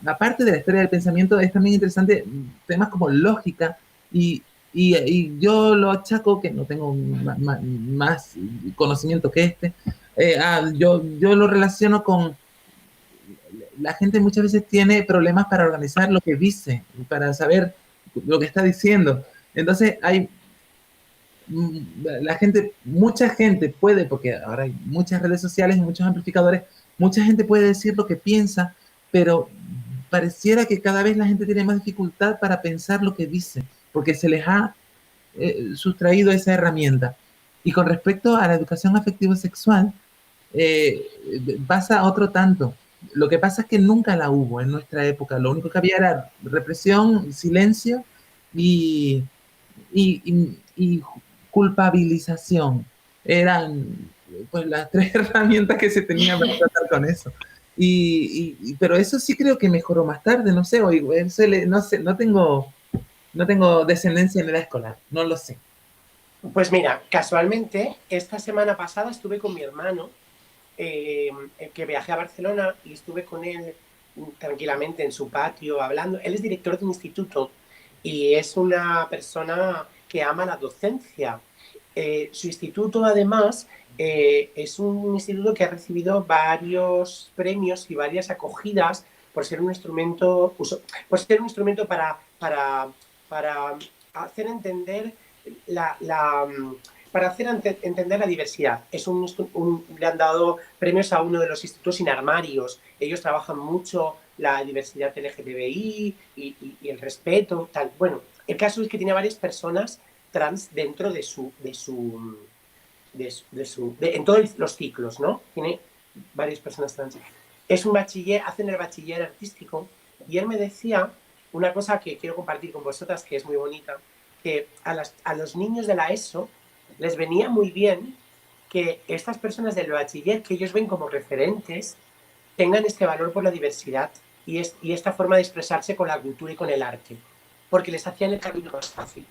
aparte de la historia del pensamiento, es también interesante temas como lógica y yo lo achaco, que no tengo más conocimiento que yo lo relaciono con la gente muchas veces tiene problemas para organizar lo que dice, para saber lo que está diciendo. Entonces la gente, mucha gente puede, porque ahora hay muchas redes sociales y muchos amplificadores, mucha gente puede decir lo que piensa, pero pareciera que cada vez la gente tiene más dificultad para pensar lo que dice, porque se les ha sustraído esa herramienta. Y con respecto a la educación afectivo-sexual, eh, pasa otro tanto. Lo que pasa es que nunca la hubo en nuestra época. Lo único que había era represión, silencio y, y culpabilización. Eran pues las tres herramientas que se tenían para tratar con eso. Pero eso sí creo que mejoró más tarde, no sé, no sé, no tengo descendencia en edad escolar, no lo sé. Pues mira, casualmente, esta semana pasada estuve con mi hermano, que viajé a Barcelona y estuve con él tranquilamente en su patio hablando. Él es director de un instituto y es una persona que ama la docencia. Su instituto, además, es un instituto que ha recibido varios premios y varias acogidas por ser un instrumento, para hacer entender para hacer entender la diversidad. Le han dado premios a uno de los institutos sin armarios. Ellos trabajan mucho la diversidad LGTBI y el respeto, tal. Bueno, el caso es que tiene varias personas trans dentro en todos los ciclos, ¿no? Tiene varias personas trans. Es un bachiller, hacen el bachiller artístico, y él me decía una cosa que quiero compartir con vosotras, que es muy bonita, que a los niños de la ESO les venía muy bien que estas personas del bachiller, que ellos ven como referentes, tengan este valor por la diversidad y esta forma de expresarse con la cultura y con el arte, porque les hacían el camino más fácil.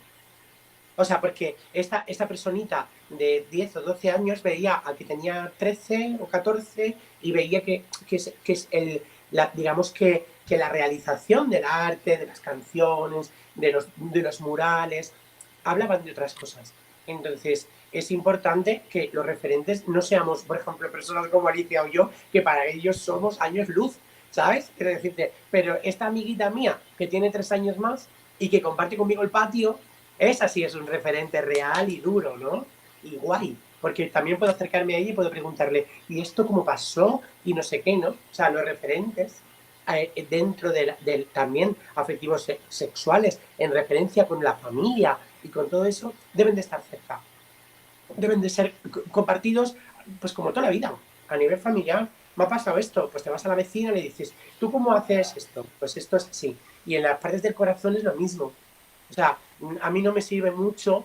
O sea, porque esta personita de 10 o 12 años veía al que tenía 13 o 14 y veía que es digamos que la realización del arte, de las canciones, de los murales, hablaban de otras cosas. Entonces, es importante que los referentes no seamos, por ejemplo, personas como Alicia o yo, que para ellos somos años luz, ¿sabes? Quiero decirte, pero esta amiguita mía, que tiene 3 años más y que comparte conmigo el patio, esa sí es un referente real y duro, ¿no? Y guay, porque también puedo acercarme a ella y puedo preguntarle, ¿y esto cómo pasó? Y no sé qué, ¿no? O sea, los referentes dentro del también afectivos sexuales, en referencia con la familia y con todo eso, deben de estar cerca. Deben de ser compartidos, pues como toda la vida, a nivel familiar. Me ha pasado esto, pues te vas a la vecina y le dices, ¿tú cómo haces esto? Pues esto es así. Y en las partes del corazón es lo mismo. O sea, a mí no me sirve mucho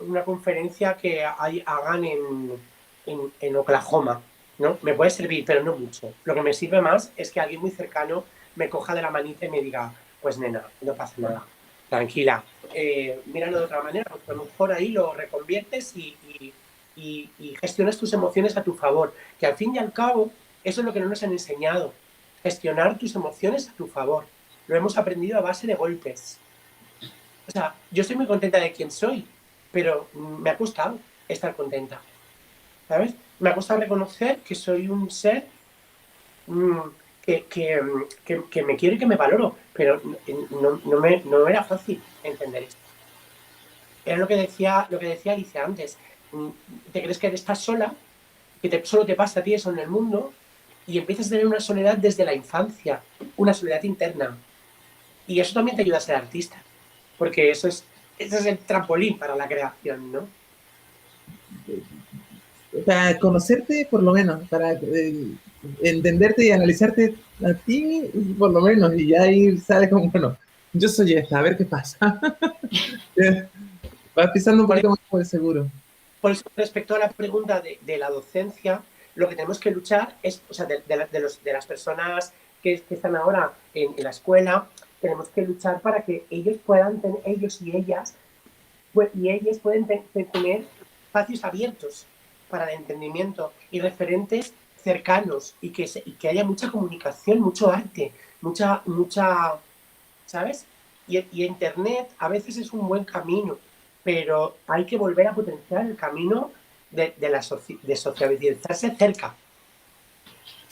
una conferencia que hagan en Oklahoma, ¿no? Me puede servir, pero no mucho. Lo que me sirve más es que alguien muy cercano me coja de la manita y me diga, pues nena, no pasa nada, tranquila, míralo de otra manera, porque a lo mejor ahí lo reconviertes y gestionas tus emociones a tu favor, que al fin y al cabo eso es lo que no nos han enseñado, gestionar tus emociones a tu favor. Lo hemos aprendido a base de golpes. O sea, yo estoy muy contenta de quien soy, pero me ha costado estar contenta, ¿sabes? Me ha costado reconocer que soy un ser que me quiero y que me valoro, pero no era fácil entender esto. Era lo que decía Alicia antes. Te crees que estás sola, que solo te pasa a ti eso en el mundo, y empiezas a tener una soledad desde la infancia, una soledad interna. Y eso también te ayuda a ser artista, porque ese es el trampolín para la creación, ¿no? Para conocerte, por lo menos, para entenderte y analizarte a ti, por lo menos, y ya ahí sale como, bueno, yo soy esta, a ver qué pasa. Vas pisando un poquito más por el seguro. Por eso, respecto a la pregunta de la docencia, lo que tenemos que luchar es, o sea, de las personas que están ahora en la escuela, tenemos que luchar para que ellos puedan tener, ellos y ellas, y ellas pueden tener espacios abiertos para el entendimiento y referentes cercanos y que haya mucha comunicación, mucho arte, mucha, ¿sabes? Y Internet a veces es un buen camino, pero hay que volver a potenciar el camino de sociabilizarse cerca.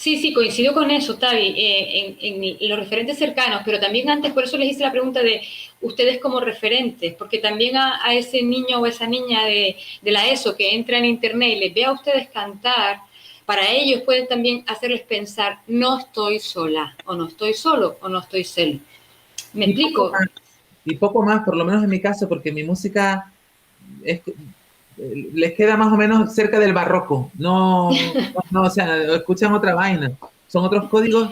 Sí, coincido con eso, Tavi, en los referentes cercanos, pero también antes, por eso les hice la pregunta de ustedes como referentes, porque también a ese niño o esa niña de la ESO que entra en internet y les ve a ustedes cantar, para ellos pueden también hacerles pensar, no estoy sola, o no estoy solo, o no estoy solo. ¿Me Y poco explico? más, y poco más, por lo menos en mi caso, porque mi música es, les queda más o menos cerca del barroco. No, o sea, escuchan otra vaina. Son otros códigos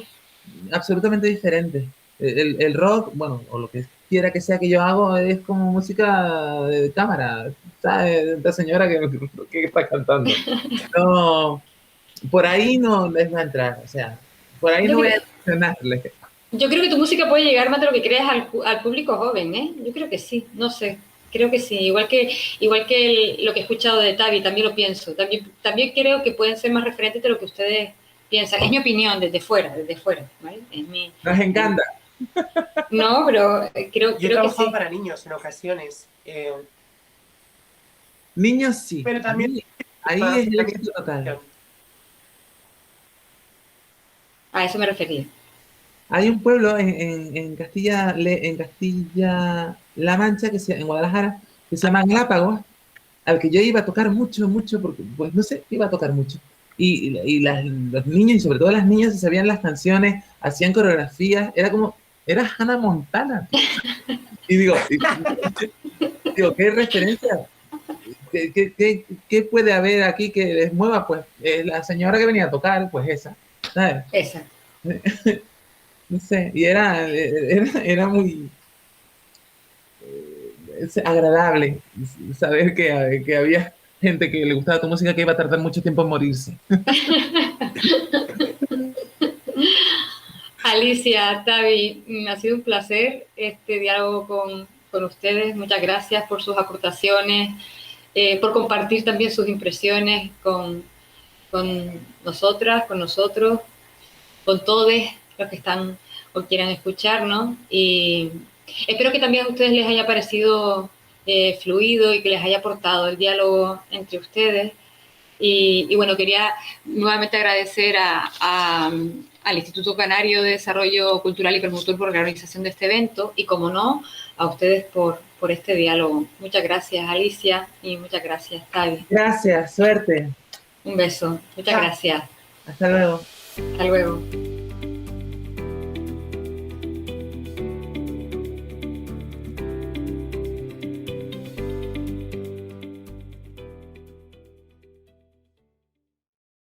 absolutamente diferentes. El rock, bueno, o lo que quiera que sea que yo hago, es como música de cámara. ¿Sabes? Esta señora que está cantando. No, por ahí no les va a entrar. O sea, por ahí Yo no voy a creo, mencionarles. yo creo que tu música puede llegar más de lo que creas al público joven, ¿eh? Yo creo que sí, no sé, creo que sí. Igual que lo que he escuchado de Tavi, también lo pienso. También creo que pueden ser más referentes de lo que ustedes piensan. Es mi opinión desde fuera, ¿vale? Nos Es- encanta. no, pero Yo he creo que trabajado sí. para niños en ocasiones, Niños sí. pero también Ahí es más, el también éxito total. A eso me refería. Hay un pueblo en Castilla, en Castilla-La Mancha, en Guadalajara, que se llama Galápagos, al que yo iba a tocar mucho, mucho, porque, pues no sé, iba a tocar mucho. Los niños, y sobre todo las niñas, se sabían las canciones, hacían coreografías, era Hannah Montana. Y digo, ¿qué referencia? ¿Qué puede haber aquí que les mueva? Pues la señora que venía a tocar, pues esa, ¿sabes? Esa. No sé, y era muy agradable saber que había gente que le gustaba tu música que iba a tardar mucho tiempo en morirse. Alicia, Tavi, ha sido un placer este diálogo con ustedes. Muchas gracias por sus aportaciones, por compartir también sus impresiones con nosotras, con nosotros, con todos los que están o quieran escucharnos. Y espero que también a ustedes les haya parecido fluido y que les haya aportado el diálogo entre ustedes. Y bueno, quería nuevamente agradecer al Instituto Canario de Desarrollo Cultural y Promotor por la organización de este evento y, como no, a ustedes por este diálogo. Muchas gracias, Alicia, y muchas gracias, Tavi. Gracias, suerte. Un beso. Muchas chao. gracias. Hasta luego. Hasta luego.